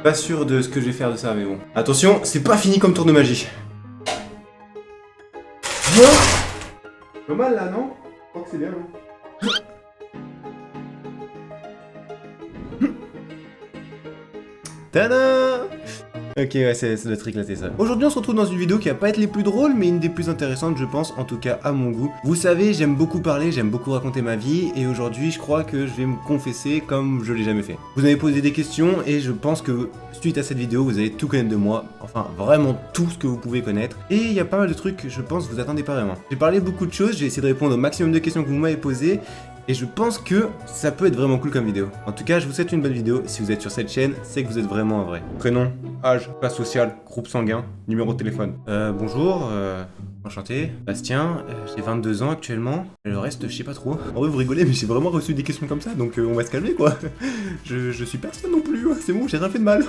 Pas sûr de ce que je vais faire de ça, mais bon. Attention, c'est pas fini comme tour de magie. Pas mal là, non? Je crois que c'est bien, non? Tada! Ok, ouais, c'est notre éclaté ça. Aujourd'hui, on se retrouve dans une vidéo qui va pas être les plus drôles, mais une des plus intéressantes, je pense, en tout cas à mon goût. Vous savez, j'aime beaucoup parler, j'aime beaucoup raconter ma vie, et aujourd'hui, je crois que je vais me confesser comme je l'ai jamais fait. Vous avez posé des questions, et je pense que suite à cette vidéo, vous allez tout connaître de moi, enfin vraiment tout ce que vous pouvez connaître. Et il y a pas mal de trucs que je pense que vous attendez pas vraiment. J'ai parlé beaucoup de choses, j'ai essayé de répondre au maximum de questions que vous m'avez posées. Et je pense que ça peut être vraiment cool comme vidéo. En tout cas, je vous souhaite une bonne vidéo. Si vous êtes sur cette chaîne, c'est que vous êtes vraiment un vrai. Prénom, âge, classe sociale, groupe sanguin, numéro de téléphone. Bonjour, enchanté. Bastien, j'ai 22 ans actuellement. Le reste, je sais pas trop. En vrai, vous rigolez, mais j'ai vraiment reçu des questions comme ça, donc on va se calmer quoi. Je suis personne non plus, c'est bon, j'ai rien fait de mal.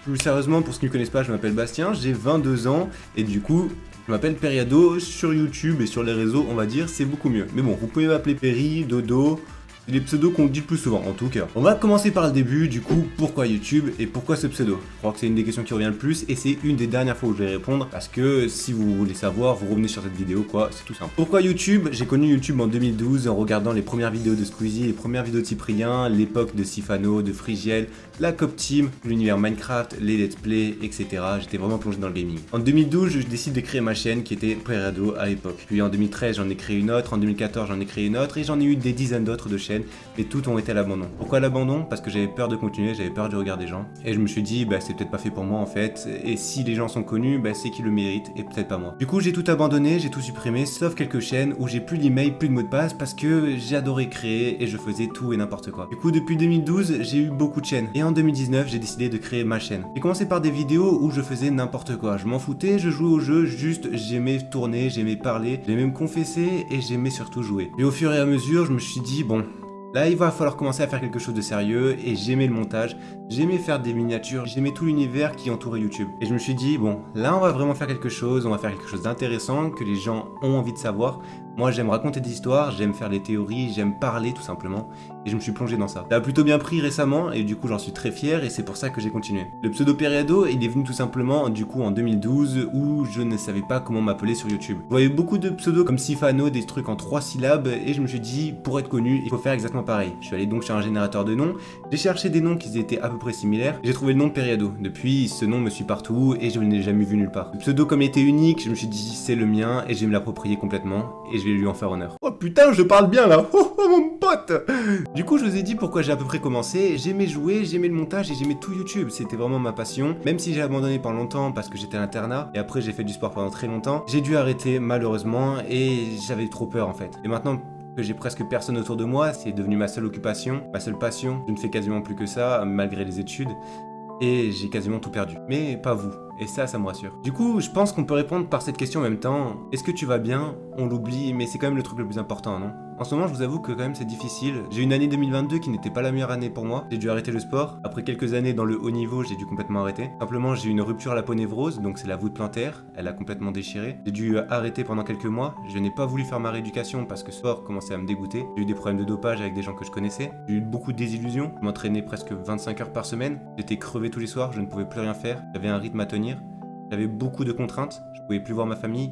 Plus sérieusement, pour ceux qui ne me connaissent pas, je m'appelle Bastien, j'ai 22 ans, et du coup... je m'appelle Periado, sur YouTube et sur les réseaux, on va dire, c'est beaucoup mieux. Mais bon, vous pouvez m'appeler Peri, Dodo, c'est les pseudos qu'on dit le plus souvent, en tout cas. On va commencer par le début, du coup, pourquoi YouTube et pourquoi ce pseudo? Je crois que c'est une des questions qui revient le plus et c'est une des dernières fois où je vais répondre parce que si vous voulez savoir, vous revenez sur cette vidéo, quoi, c'est tout simple. Pourquoi YouTube? J'ai connu YouTube en 2012 en regardant les premières vidéos de Squeezie, les premières vidéos de Cyprien, l'époque de Sifano, de Frigiel, la Cop Team, l'univers Minecraft, les Let's Play, etc. J'étais vraiment plongé dans le gaming. En 2012, je décide de créer ma chaîne qui était Periado à l'époque. Puis en 2013, j'en ai créé une autre, en 2014, j'en ai créé une autre et j'en ai eu des dizaines d'autres de chaînes, mais toutes ont été à l'abandon. Pourquoi l'abandon? Parce que j'avais peur de continuer, j'avais peur du regard des gens. Et je me suis dit, bah c'est peut-être pas fait pour moi en fait, et si les gens sont connus, bah c'est qu'ils le méritent, et peut-être pas moi. Du coup, j'ai tout abandonné, j'ai tout supprimé, sauf quelques chaînes où j'ai plus d'email, plus de mot de passe, parce que j'ai adoré créer et je faisais tout et n'importe quoi. Du coup, depuis 2012, j'ai eu beaucoup de chaînes. Et en 2019, j'ai décidé de créer ma chaîne. J'ai commencé par des vidéos où je faisais n'importe quoi. Je m'en foutais, je jouais au jeu, juste j'aimais tourner, j'aimais parler, j'aimais me confesser et j'aimais surtout jouer. Et au fur et à mesure, je me suis dit, bon, là, il va falloir commencer à faire quelque chose de sérieux et j'aimais le montage, j'aimais faire des miniatures, j'aimais tout l'univers qui entourait YouTube. Et je me suis dit, bon, là, on va vraiment faire quelque chose, on va faire quelque chose d'intéressant, que les gens ont envie de savoir. Moi, j'aime raconter des histoires, j'aime faire des théories, j'aime parler tout simplement. Et je me suis plongé dans ça. Ça a plutôt bien pris récemment et du coup, j'en suis très fier et c'est pour ça que j'ai continué. Le pseudo Periado, il est venu tout simplement du coup en 2012 où je ne savais pas comment m'appeler sur YouTube. Vous voyez beaucoup de pseudos comme Sifano, des trucs en 3 syllabes et je me suis dit, pour être connu, il faut faire exactement pareil. Je suis allé donc sur un générateur de noms, j'ai cherché des noms qui étaient à peu près similaires, et j'ai trouvé le nom de Periado. Depuis, ce nom me suit partout et je ne l'ai jamais vu nulle part. Le pseudo comme il était unique, je me suis dit c'est le mien et je vais me l'approprier complètement et je vais lui en faire honneur. Oh putain, je parle bien là. Oh mon pote. Du coup, je vous ai dit pourquoi j'ai à peu près commencé. J'aimais jouer, j'aimais le montage et j'aimais tout YouTube. C'était vraiment ma passion. Même si j'ai abandonné pendant longtemps parce que j'étais à l'internat et après j'ai fait du sport pendant très longtemps, j'ai dû arrêter malheureusement et j'avais trop peur en fait. Et maintenant que j'ai presque personne autour de moi, c'est devenu ma seule occupation, ma seule passion. Je ne fais quasiment plus que ça, malgré les études. Et j'ai quasiment tout perdu. Mais pas vous. Et ça me rassure. Du coup, je pense qu'on peut répondre par cette question en même temps. Est-ce que tu vas bien? On l'oublie, mais c'est quand même le truc le plus important, non? En ce moment, je vous avoue que quand même c'est difficile. J'ai eu une année 2022 qui n'était pas la meilleure année pour moi. J'ai dû arrêter le sport. Après quelques années dans le haut niveau, j'ai dû complètement arrêter. Simplement, j'ai eu une rupture à l'aponévrose, donc c'est la voûte plantaire. Elle a complètement déchiré. J'ai dû arrêter pendant quelques mois. Je n'ai pas voulu faire ma rééducation parce que ce sport commençait à me dégoûter. J'ai eu des problèmes de dopage avec des gens que je connaissais. J'ai eu beaucoup de désillusions. Je m'entraînais presque 25 heures par semaine. J'étais crevé tous les soirs, je ne pouvais plus rien faire. J'avais un rythme à tenir. J'avais beaucoup de contraintes, je pouvais plus voir ma famille,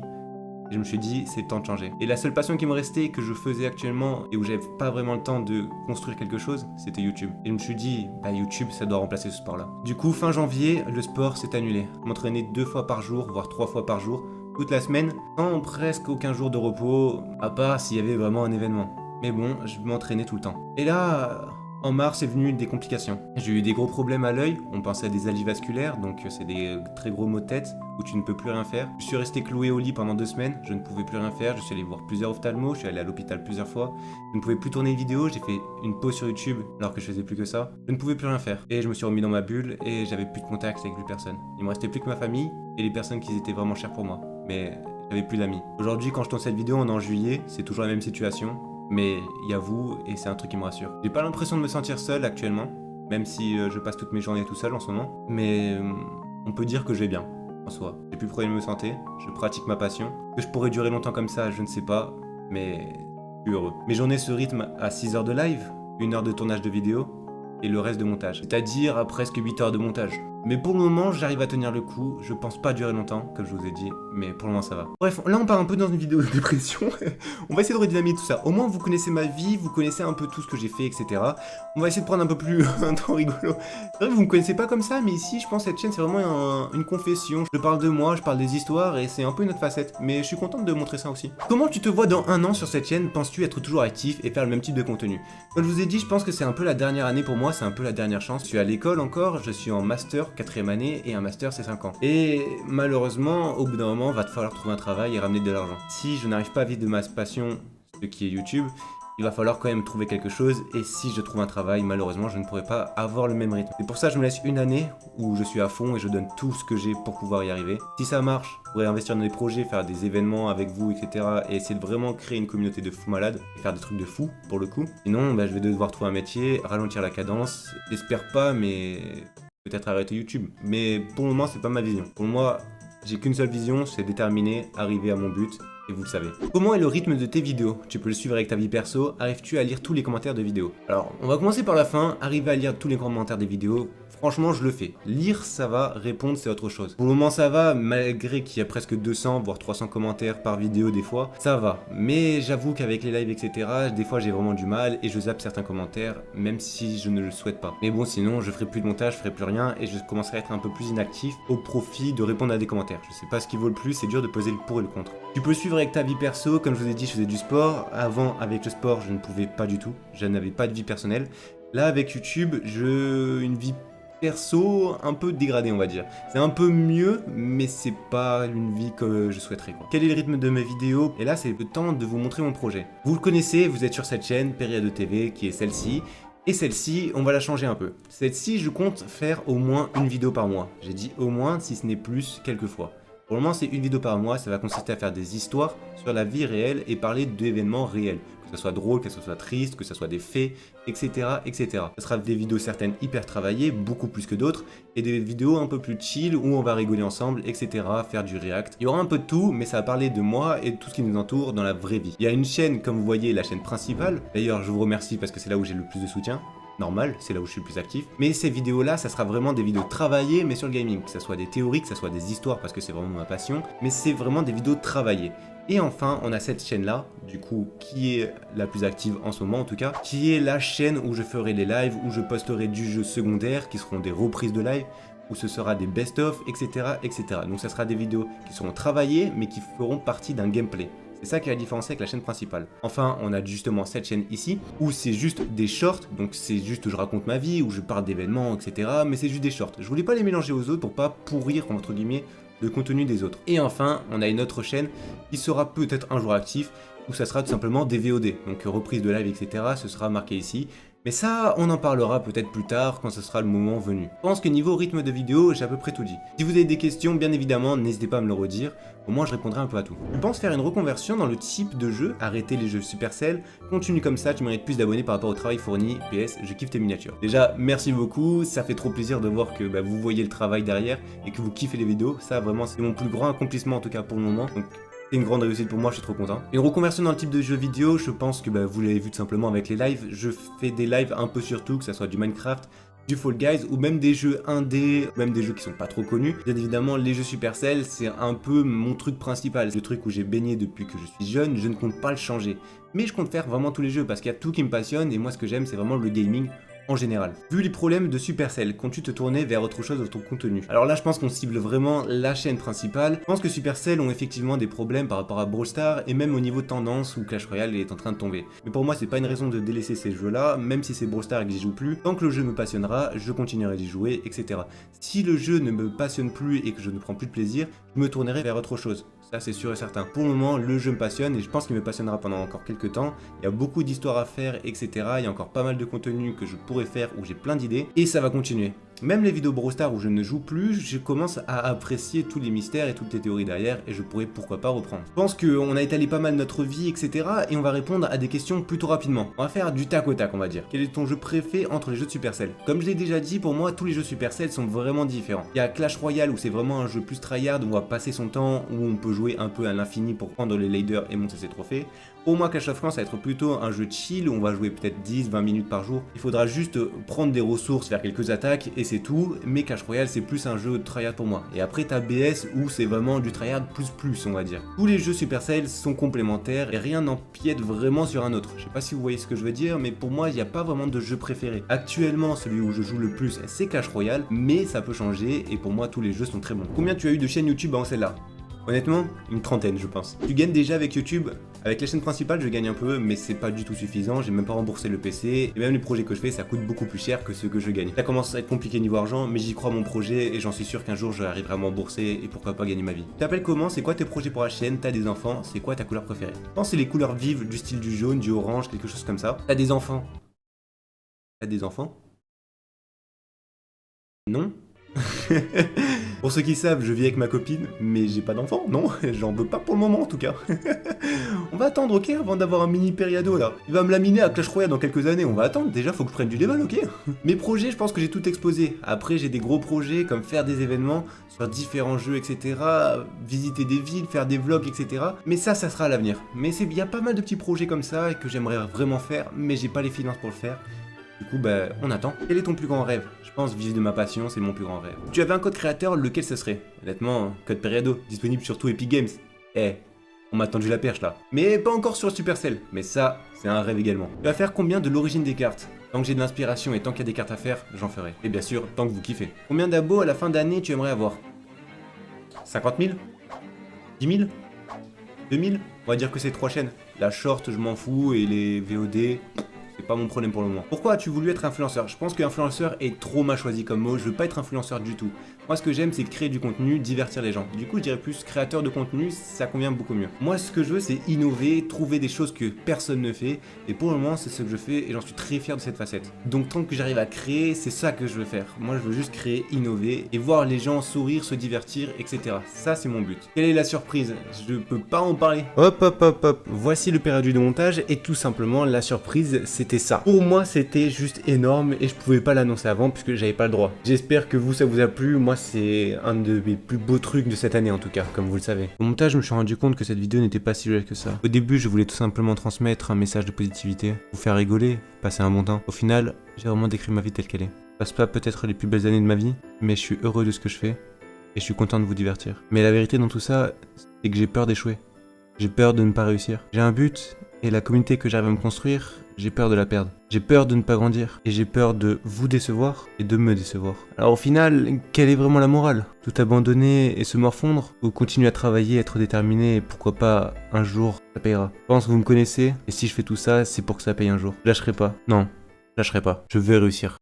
et je me suis dit, c'est le temps de changer. Et la seule passion qui me restait, que je faisais actuellement, et où j'avais pas vraiment le temps de construire quelque chose, c'était YouTube. Et je me suis dit, bah YouTube, ça doit remplacer ce sport-là. Du coup, fin janvier, le sport s'est annulé. Je m'entraînais 2 fois par jour, voire 3 fois par jour, toute la semaine, sans presque aucun jour de repos, à part s'il y avait vraiment un événement. Mais bon, je m'entraînais tout le temps. Et là... en mars est venu des complications. J'ai eu des gros problèmes à l'œil, on pensait à des algies vasculaires, donc c'est des très gros maux de tête où tu ne peux plus rien faire. Je suis resté cloué au lit pendant 2 semaines, je ne pouvais plus rien faire, je suis allé voir plusieurs ophtalmos, je suis allé à l'hôpital plusieurs fois, je ne pouvais plus tourner une vidéo, j'ai fait une pause sur YouTube alors que je faisais plus que ça. Je ne pouvais plus rien faire. Et je me suis remis dans ma bulle et j'avais plus de contact avec plus personne. Il me restait plus que ma famille et les personnes qui étaient vraiment chères pour moi. Mais j'avais plus d'amis. Aujourd'hui, quand je tourne cette vidéo, on est en juillet, c'est toujours la même situation. Mais il y a vous, et c'est un truc qui me rassure. J'ai pas l'impression de me sentir seul actuellement, même si je passe toutes mes journées tout seul en ce moment. Mais on peut dire que je vais bien, en soi. J'ai plus de problème de santé, je pratique ma passion. Que je pourrais durer longtemps comme ça, je ne sais pas, mais je suis heureux. Mes journées se rythment à 6 heures de live, 1 heure de tournage de vidéo, et le reste de montage. C'est-à-dire à presque 8 heures de montage. Mais pour le moment, j'arrive à tenir le coup. Je pense pas durer longtemps, comme je vous ai dit, mais pour le moment ça va. Bref, là on part un peu dans une vidéo de dépression. On va essayer de redynamiser tout ça. Au moins vous connaissez ma vie, vous connaissez un peu tout ce que j'ai fait, etc. On va essayer de prendre un peu plus un temps rigolo. C'est vrai que vous me connaissez pas comme ça, mais ici je pense que cette chaîne c'est vraiment une confession. Je parle de moi, je parle des histoires et c'est un peu une autre facette. Mais je suis contente de montrer ça aussi. Comment tu te vois dans un an sur cette chaîne? Penses-tu être toujours actif et faire le même type de contenu? Comme je vous ai dit, je pense que c'est un peu la dernière année pour moi, c'est un peu la dernière chance. Je suis à l'école encore, je suis en master 4ème année et un master c'est 5 ans. Et malheureusement, au bout d'un moment, va te falloir trouver un travail et ramener de l'argent. Si je n'arrive pas à vivre de ma passion, ce qui est YouTube, il va falloir quand même trouver quelque chose et si je trouve un travail, malheureusement, je ne pourrai pas avoir le même rythme. Et pour ça, je me laisse une année où je suis à fond et je donne tout ce que j'ai pour pouvoir y arriver. Si ça marche, je pourrais investir dans des projets, faire des événements avec vous, etc. et essayer de vraiment créer une communauté de fous malades et faire des trucs de fous pour le coup. Sinon, je vais devoir trouver un métier, ralentir la cadence. J'espère pas, mais peut-être arrêter YouTube. Mais pour le moment, c'est pas ma vision. Pour moi, j'ai qu'une seule vision, c'est déterminer, arriver à mon but. Et vous le savez. Comment est le rythme de tes vidéos? Tu peux le suivre avec ta vie perso. Arrives-tu à lire tous les commentaires de vidéos? Alors, on va commencer par la fin. Arriver à lire tous les commentaires des vidéos. Franchement, je le fais. Lire, ça va. Répondre, c'est autre chose. Pour le moment, ça va, malgré qu'il y a presque 200, voire 300 commentaires par vidéo des fois. Ça va. Mais j'avoue qu'avec les lives, etc., des fois, j'ai vraiment du mal et je zappe certains commentaires, même si je ne le souhaite pas. Mais bon, sinon, je ferai plus de montage, je ferai plus rien et je commencerai à être un peu plus inactif au profit de répondre à des commentaires. Je sais pas ce qui vaut le plus, c'est dur de peser le pour et le contre. Tu peux suivre avec ta vie perso, comme je vous ai dit, je faisais du sport. Avant, avec le sport, je ne pouvais pas du tout. Je n'avais pas de vie personnelle. Là, avec YouTube, une vie perso un peu dégradée, on va dire. C'est un peu mieux, mais c'est pas une vie que je souhaiterais, quoi. Quel est le rythme de mes vidéos? Et là, c'est le temps de vous montrer mon projet. Vous le connaissez, vous êtes sur cette chaîne, Période TV, qui est celle-ci. Et celle-ci, on va la changer un peu. Celle-ci, je compte faire au moins une vidéo par mois. J'ai dit au moins, si ce n'est plus, quelques fois. Pour le moment, c'est une vidéo par mois, ça va consister à faire des histoires sur la vie réelle et parler d'événements réels. Que ce soit drôle, que ce soit triste, que ce soit des faits, etc. etc. Ce sera des vidéos certaines hyper travaillées, beaucoup plus que d'autres, et des vidéos un peu plus chill où on va rigoler ensemble, etc. Faire du react. Il y aura un peu de tout, mais ça va parler de moi et de tout ce qui nous entoure dans la vraie vie. Il y a une chaîne, comme vous voyez, la chaîne principale. D'ailleurs, je vous remercie parce que c'est là où j'ai le plus de soutien. Normal, c'est là où je suis le plus actif. Mais ces vidéos-là, ça sera vraiment des vidéos travaillées, mais sur le gaming. Que ce soit des théories, que ce soit des histoires, parce que c'est vraiment ma passion. Mais c'est vraiment des vidéos travaillées. Et enfin, on a cette chaîne-là, du coup, qui est la plus active en ce moment en tout cas, qui est la chaîne où je ferai les lives, où je posterai du jeu secondaire, qui seront des reprises de live, où ce sera des best-of, etc., etc. Donc ça sera des vidéos qui seront travaillées, mais qui feront partie d'un gameplay. C'est ça qui est la différence avec la chaîne principale. Enfin, on a justement cette chaîne ici, où c'est juste des shorts, donc c'est juste je raconte ma vie, où je parle d'événements, etc. Mais c'est juste des shorts. Je voulais pas les mélanger aux autres pour pas pourrir, entre guillemets, le contenu des autres. Et enfin, on a une autre chaîne qui sera peut-être un jour actif, où ça sera tout simplement des VOD, donc reprise de live, etc. Ce sera marqué ici. Mais ça, on en parlera peut-être plus tard quand ce sera le moment venu. Je pense que niveau rythme de vidéo, j'ai à peu près tout dit. Si vous avez des questions, bien évidemment, n'hésitez pas à me le redire. Au moins, je répondrai un peu à tout. Je pense faire une reconversion dans le type de jeu, arrêter les jeux Supercell. Continue comme ça, tu mérites plus d'abonnés par rapport au travail fourni. PS, je kiffe tes miniatures. Déjà, merci beaucoup, ça fait trop plaisir de voir que vous voyez le travail derrière et que vous kiffez les vidéos. Ça, vraiment, c'est mon plus grand accomplissement en tout cas pour le moment. Donc, c'est une grande réussite pour moi, je suis trop content. Une reconversion dans le type de jeu vidéo, je pense que vous l'avez vu tout simplement avec les lives. Je fais des lives un peu sur tout, que ce soit du Minecraft, du Fall Guys ou même des jeux indés, même des jeux qui sont pas trop connus. Bien évidemment, les jeux Supercell, c'est un peu mon truc principal. C'est le truc où j'ai baigné depuis que je suis jeune, je ne compte pas le changer. Mais je compte faire vraiment tous les jeux parce qu'il y a tout qui me passionne et moi ce que j'aime c'est vraiment le gaming en général. Vu les problèmes de Supercell, comptes-tu te tourner vers autre chose dans ton contenu? Alors là, je pense qu'on cible vraiment la chaîne principale. Je pense que Supercell ont effectivement des problèmes par rapport à Brawl Stars et même au niveau tendance où Clash Royale est en train de tomber. Mais pour moi, c'est pas une raison de délaisser ces jeux-là, même si c'est Brawl Stars et que j'y joue plus. Tant que le jeu me passionnera, je continuerai d'y jouer, etc. Si le jeu ne me passionne plus et que je ne prends plus de plaisir, je me tournerai vers autre chose. Ça c'est sûr et certain. Pour le moment, le jeu me passionne et je pense qu'il me passionnera pendant encore quelques temps. Il y a beaucoup d'histoires à faire, etc. Il y a encore pas mal de contenu que je pourrais faire où j'ai plein d'idées et ça va continuer. Même les vidéos Brawl Stars où je ne joue plus, je commence à apprécier tous les mystères et toutes les théories derrière et je pourrais pourquoi pas reprendre. Je pense qu'on a étalé pas mal notre vie, etc. et on va répondre à des questions plutôt rapidement. On va faire du tac au tac, on va dire. Quel est ton jeu préféré entre les jeux de Supercell? Comme je l'ai déjà dit, pour moi, tous les jeux Supercell sont vraiment différents. Il y a Clash Royale où c'est vraiment un jeu plus tryhard, où on va passer son temps, où on peut jouer un peu à l'infini pour prendre les laders et monter ses trophées. Pour moi, Clash of Clans, ça va être plutôt un jeu chill où on va jouer peut-être 10-20 minutes par jour. Il faudra juste prendre des ressources, faire quelques attaques et c'est tout. Mais Clash Royale, c'est plus un jeu de tryhard pour moi. Et après, t'as BS où c'est vraiment du tryhard plus, on va dire. Tous les jeux Supercell sont complémentaires et rien n'empiète vraiment sur un autre. Je sais pas si vous voyez ce que je veux dire, mais pour moi, il n'y a pas vraiment de jeu préféré. Actuellement, celui où je joue le plus, c'est Clash Royale, mais ça peut changer et pour moi, tous les jeux sont très bons. Combien tu as eu de chaînes YouTube avant celle-là? Honnêtement, une trentaine je pense. Tu gagnes déjà avec YouTube. Avec la chaîne principale, je gagne un peu, mais c'est pas du tout suffisant. J'ai même pas remboursé le PC. Et même les projets que je fais, ça coûte beaucoup plus cher que ce que je gagne. Ça commence à être compliqué niveau argent, mais j'y crois à mon projet et j'en suis sûr qu'un jour j'arriverai à m'en rembourser et pourquoi pas gagner ma vie. Tu t'appelles comment? C'est quoi tes projets pour la chaîne? T'as des enfants? C'est quoi ta couleur préférée? Je pense que c'est les couleurs vives du style du jaune, du orange, quelque chose comme ça. T'as des enfants? T'as des enfants? Non? Pour ceux qui savent, je vis avec ma copine, mais j'ai pas d'enfant, non, j'en veux pas pour le moment en tout cas. On va attendre, ok, avant d'avoir un mini périado là. Il va me laminer à Clash Royale dans quelques années, on va attendre, déjà faut que je prenne du level, ok. Mes projets, je pense que j'ai tout exposé. Après, j'ai des gros projets comme faire des événements sur différents jeux, etc. Visiter des villes, faire des vlogs, etc. Mais ça sera à l'avenir. Mais il y a pas mal de petits projets comme ça que j'aimerais vraiment faire, mais j'ai pas les finances pour le faire. Du coup, bah, on attend. Quel est ton plus grand rêve? Je pense vivre de ma passion, c'est mon plus grand rêve. Tu avais un code créateur, lequel ce serait? Honnêtement, code Periado, disponible sur tout Epic Games. Eh, on m'a tendu la perche là. Mais pas encore sur Supercell. Mais ça, c'est un rêve également. Tu vas faire combien de l'origine des cartes? Tant que j'ai de l'inspiration et tant qu'il y a des cartes à faire, j'en ferai. Et bien sûr, tant que vous kiffez. Combien d'abos à la fin d'année tu aimerais avoir? 50 000? 10 000? 2000? On va dire que c'est 3 chaînes. La short, je m'en fous, et les VOD... c'est pas mon problème pour le moment. Pourquoi as-tu voulu être influenceur? Je pense qu'influenceur est trop mal choisi comme mot, je veux pas être influenceur du tout. Moi ce que j'aime c'est créer du contenu, divertir les gens. Du coup je dirais plus créateur de contenu, ça convient beaucoup mieux. Moi ce que je veux c'est innover, trouver des choses que personne ne fait, et pour le moment c'est ce que je fais et j'en suis très fier de cette facette. Donc tant que j'arrive à créer, c'est ça que je veux faire. Moi je veux juste créer, innover, et voir les gens sourire, se divertir, etc. Ça c'est mon but. Quelle est la surprise? Je peux pas en parler. Hop. Voici le période de montage, et tout simplement la surprise c'était ça. Pour moi c'était juste énorme et je pouvais pas l'annoncer avant puisque j'avais pas le droit. J'espère que vous ça vous a plu, moi c'est un de mes plus beaux trucs de cette année en tout cas, comme vous le savez. Au montage je me suis rendu compte que cette vidéo n'était pas si jolie que ça. Au début je voulais tout simplement transmettre un message de positivité, vous faire rigoler, passer un bon temps. Au final j'ai vraiment décrit ma vie telle qu'elle est. Je passe pas peut-être les plus belles années de ma vie, mais je suis heureux de ce que je fais et je suis content de vous divertir. Mais la vérité dans tout ça, c'est que j'ai peur d'échouer. J'ai peur de ne pas réussir. J'ai un but et la communauté que j'arrive à me construire, j'ai peur de la perdre. J'ai peur de ne pas grandir. Et j'ai peur de vous décevoir et de me décevoir. Alors au final, quelle est vraiment la morale? Tout abandonner et se morfondre? Ou continuer à travailler, être déterminé et pourquoi pas un jour ça payera? Je pense que vous me connaissez et si je fais tout ça, c'est pour que ça paye un jour. Je lâcherai pas. Non, je lâcherai pas. Je veux réussir.